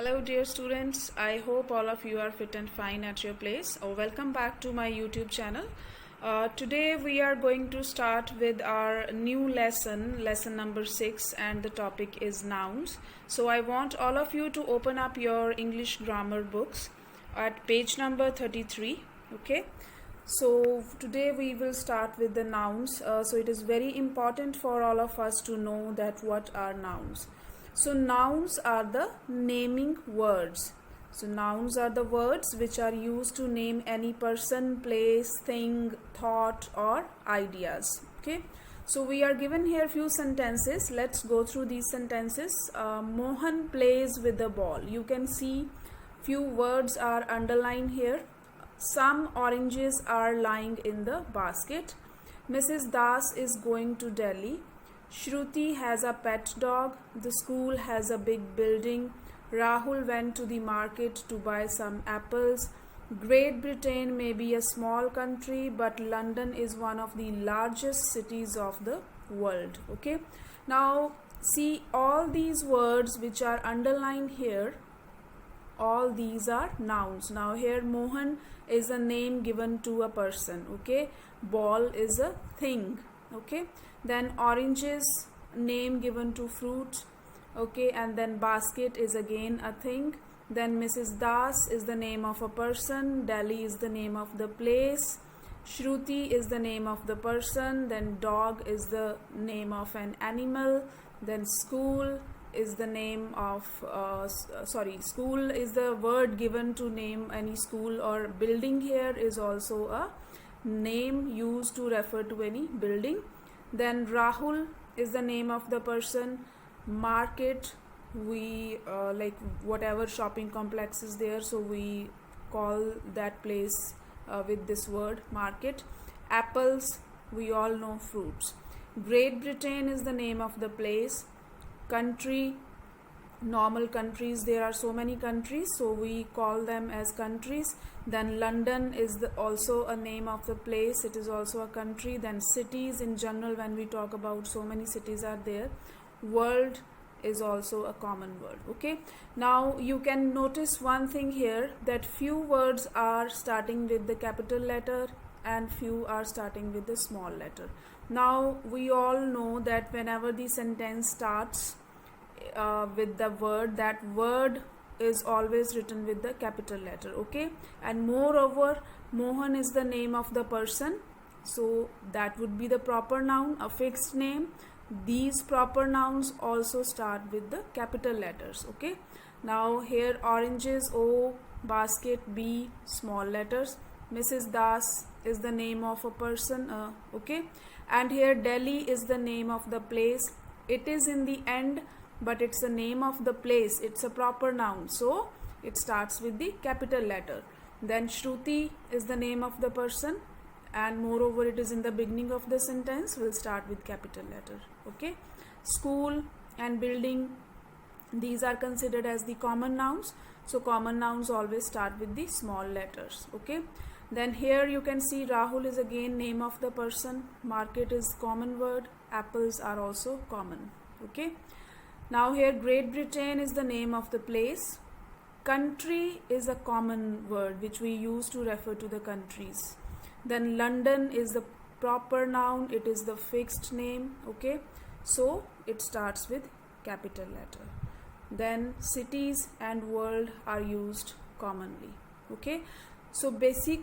Hello dear students, I hope all of you are fit and fine at your place. Welcome back to my YouTube channel. Today we are going to start with our new lesson number 6, and the topic is nouns. So I want all of you to open up your English grammar books at page number 33. Okay. So today we will start with the nouns. So it is very important for all of us to know that what are nouns. So nouns are the naming words. So nouns are the words which are used to name any person, place, thing, thought or ideas. Okay. So we are given here few sentences. Let's go through these sentences. Mohan plays with the ball. You can see few words are underlined here. Some oranges are lying in the basket. Mrs. Das is going to Delhi. Shruti has a pet dog. The school has a big building. Rahul went to the market to buy some apples. Great Britain may be a small country, but London is one of the largest cities of the world. Okay. Now see all these words which are underlined here. All these are nouns. Now here Mohan is a name given to a person. Okay. Ball is a thing. Okay. Then oranges, name given to fruit. Okay. And then basket is again a thing. Then Mrs. Das is the name of a person. Delhi is the name of the place. Shruti is the name of the person. Then dog is the name of an animal. Then school is the name of school is the word given to name any school or building. Here is also a name used to refer to any building. Then Rahul is the name of the person. Market, we like whatever shopping complex is there, so we call that place with this word market. Apples, we all know fruits. Great Britain is the name of the place. Country, normal countries, there are so many countries, so we call them as countries. Then London is also a name of the place, it is also a country. Then cities in general, when we talk about so many cities are there. World is also a common word. Okay. Now you can notice one thing here, that few words are starting with the capital letter and few are starting with the small letter. Now we all know that whenever the sentence starts with the word, that word is always written with the capital letter. Okay. And moreover, Mohan is the name of the person, so that would be the proper noun, a fixed name. These proper nouns also start with the capital letters. Okay. Now here oranges, O, basket, B, small letters. Mrs. Das is the name of a person. Okay. And here Delhi is the name of the place. It is in the end, but it's the name of the place. It's a proper noun, so it starts with the capital letter. Then Shruti is the name of the person, and moreover it is in the beginning of the sentence, will start with capital letter. Okay. School and building, these are considered as the common nouns, so common nouns always start with the small letters. Okay. Then here you can see Rahul is again name of the person. Market is common word. Apples are also common. Okay. Now here Great Britain is the name of the place. Country is a common word which we use to refer to the countries. Then London is the proper noun. It is the fixed name. Okay. So it starts with capital letter. Then cities and world are used commonly. Okay. So basic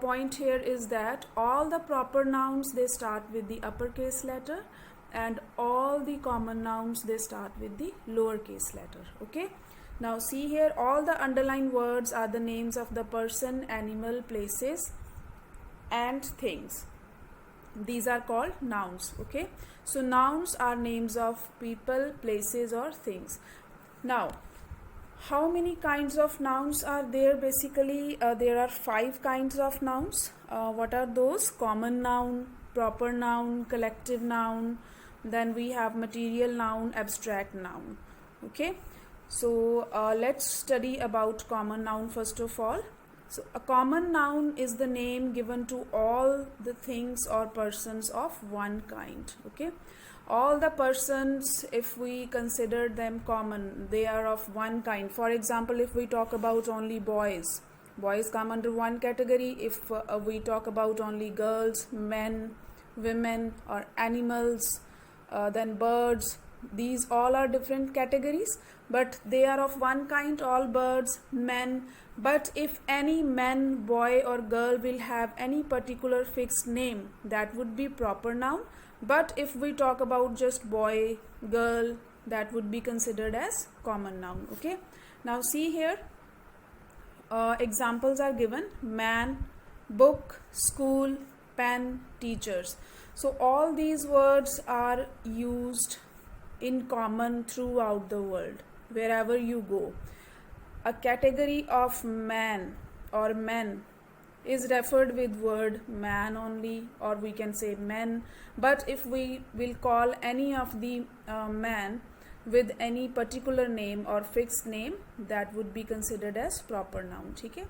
point here is that all the proper nouns, they start with the uppercase letter, and all the common nouns, they start with the lowercase letter. Okay. Now see here, all the underlined words are the names of the person, animal, places and things. These are called nouns. Okay. So nouns are names of people, places or things. Now how many kinds of nouns are there? Basically there are 5 kinds of nouns. What are those? Common noun, proper noun, collective noun, then we have material noun, abstract noun. Okay. So let's study about common noun first of all. So a common noun is the name given to all the things or persons of one kind. Okay. All the persons, if we consider them common, they are of one kind. For example, if we talk about only boys, boys come under one category. If we talk about only girls, men, women, or animals, then birds, these all are different categories, but they are of one kind, all birds, men. But if any man, boy or girl will have any particular fixed name, that would be proper noun. But if we talk about just boy, girl, that would be considered as common noun. Okay, now see here, examples are given: man, book, school, pen, teachers. So all these words are used in common throughout the world, wherever you go. A category of man or men is referred with word man only, or we can say men. But if we will call any of the man with any particular name or fixed name, that would be considered as proper noun. Okay?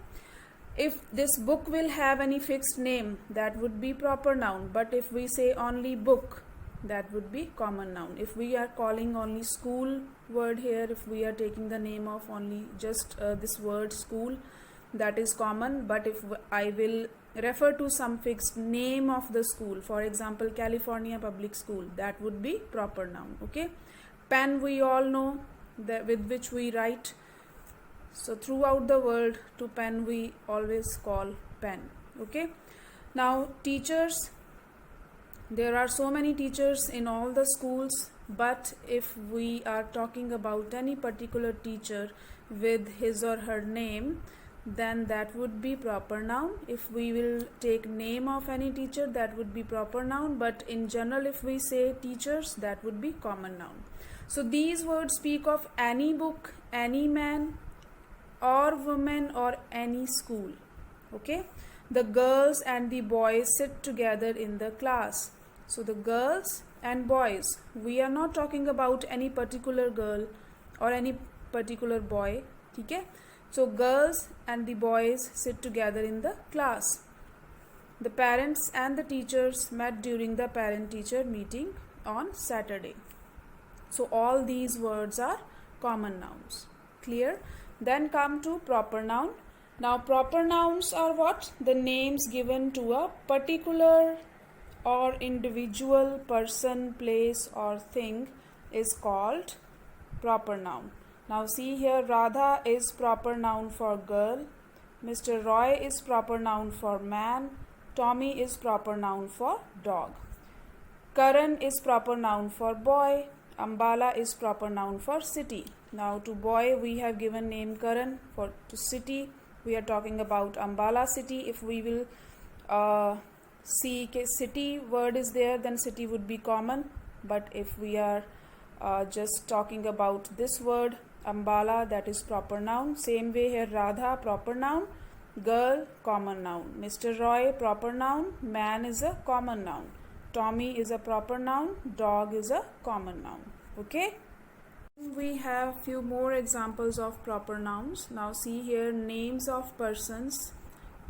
If this book will have any fixed name, that would be proper noun. But if we say only book, that would be common noun. If we are calling only school word here, if we are taking the name of only just this word school, that is common. But if I will refer to some fixed name of the school, for example California Public School, that would be proper noun. Okay, pen, we all know that with which we write. So throughout the world, to pen we always call pen. Okay, now teachers, there are so many teachers in all the schools, but if we are talking about any particular teacher with his or her name, then that would be proper noun. If we will take name of any teacher, that would be proper noun. But in general, if we say teachers, that would be common noun. So these words speak of any book, any man or woman, or any school. Okay, the girls and the boys sit together in the class. So the girls and boys, we are not talking about any particular girl or any particular boy. Okay, so girls and the boys sit together in the class. The parents and the teachers met during the parent-teacher meeting on Saturday. So all these words are common nouns. Clear? Then come to proper noun. Now proper nouns are what? The names given to a particular or individual person, place or thing is called proper noun. Now see here, Radha is proper noun for girl, Mr. Roy is proper noun for man, Tommy is proper noun for dog, Karan is proper noun for boy, Ambala is proper noun for city. Now to boy we have given name Karan, for to city we are talking about Ambala city. If we will see city word is there, then city would be common. But if we are just talking about this word Ambala, that is proper noun. Same way here, Radha proper noun, girl common noun, Mr. Roy proper noun, man is a common noun, Tommy is a proper noun, dog is a common noun. Okay, we have few more examples of proper nouns. Now see here, names of persons: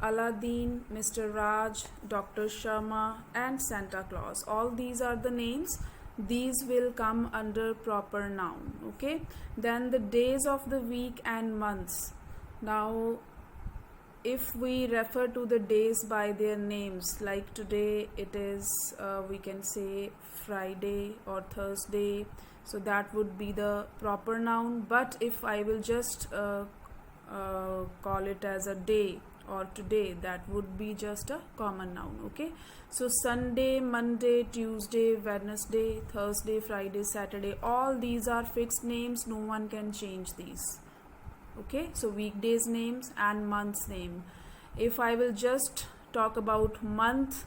Aladdin, Mr. Raj, Dr. Sharma and Santa Claus. All these are the names. These will come under proper noun. Okay, then the days of the week and months. Now if we refer to the days by their names, like today it is we can say Friday or Thursday, so that would be the proper noun. But if I will just call it as a day or today, that would be just a common noun. Okay, so Sunday, Monday, Tuesday, Wednesday, Thursday, Friday, Saturday, all these are fixed names, no one can change these. Okay, so weekdays names and months name. If I will just talk about month,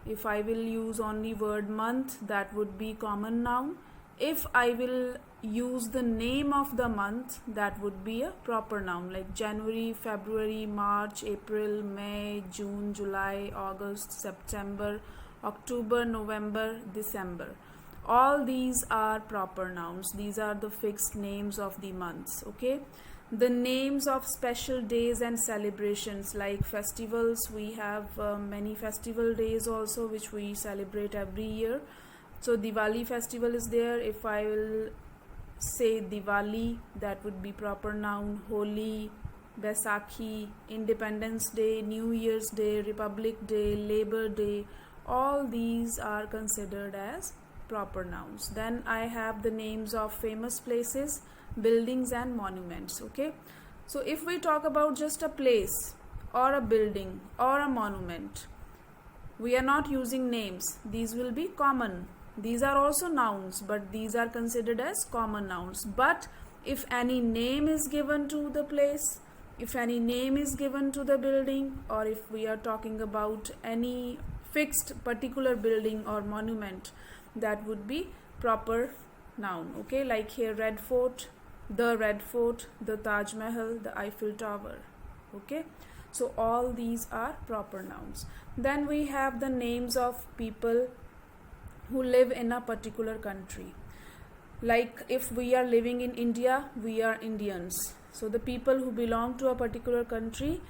if I will use only word month, that would be common noun. If I will use the name of the month, that would be a proper noun, like January, February, March, April, May, June, July, August, September, October, November, December. All these are proper nouns. These are the fixed names of the months. Okay, the names of special days and celebrations, like festivals, we have many festival days also which we celebrate every year. So Diwali festival is there. If I will say Diwali, that would be proper noun. Holi, Baisakhi, Independence Day, New Year's Day, Republic Day, Labor Day, all these are considered as proper nouns. Then I have the names of famous places, buildings and monuments. Okay, so if we talk about just a place or a building or a monument, we are not using names. These will be common. These are also nouns, but these are considered as common nouns. But if any name is given to the place, if any name is given to the building, or if we are talking about any fixed particular building or monument, that would be proper noun. Okay, like here Red Fort, the Taj Mahal, the Eiffel Tower. Okay, so all these are proper nouns. Then we have the names of people who live in a particular country. Like if we are living in India, we are Indians. So the people who belong to a particular country,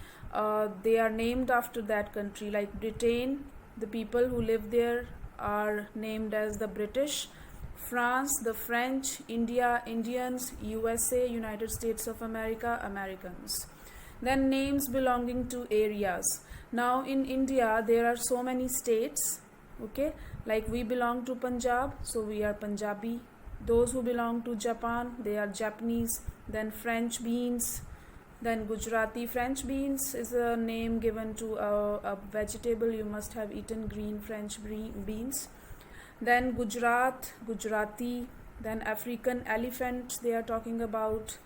they are named after that country. Like Britain, the people who live there are named as the British. France, the French. India, Indians. USA, United States of America, Americans. Then names belonging to areas. Now in India, there are so many states. Okay, like we belong to Punjab, so we are Punjabi. Those who belong to Japan, they are Japanese. Then French beans, then Gujarati. French beans is a name given to a vegetable. You must have eaten green French beans. Then Gujarat, Gujarati. Then African elephant, they are talking about.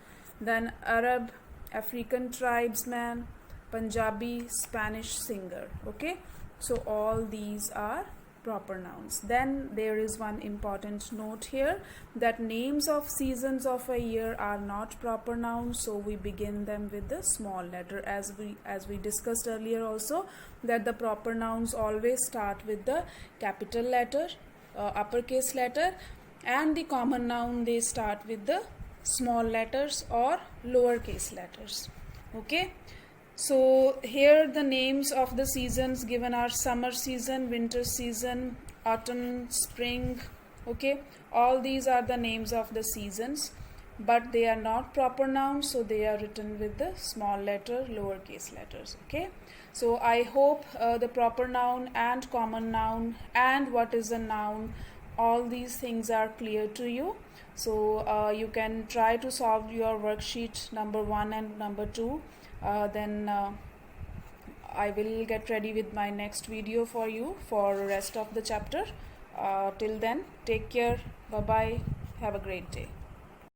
Then Arab, African tribesman. Punjabi, Spanish singer. Okay, so all these are proper nouns. Then there is one important note here, that names of seasons of a year are not proper nouns, so we begin them with the small letter, as we discussed earlier also, that the proper nouns always start with the capital letter, uppercase letter, and the common noun, they start with the small letters or lowercase letters. Okay, so here the names of the seasons given are summer season, winter season, autumn, spring. Okay, all these are the names of the seasons, but they are not proper nouns, so they are written with the small letter, lowercase letters. Okay, so I hope the proper noun and common noun and what is a noun, all these things are clear to you. So you can try to solve your worksheet number 1 and number 2. Then I will get ready with my next video for you for rest of the chapter. Till then, take care. Bye bye. Have a great day.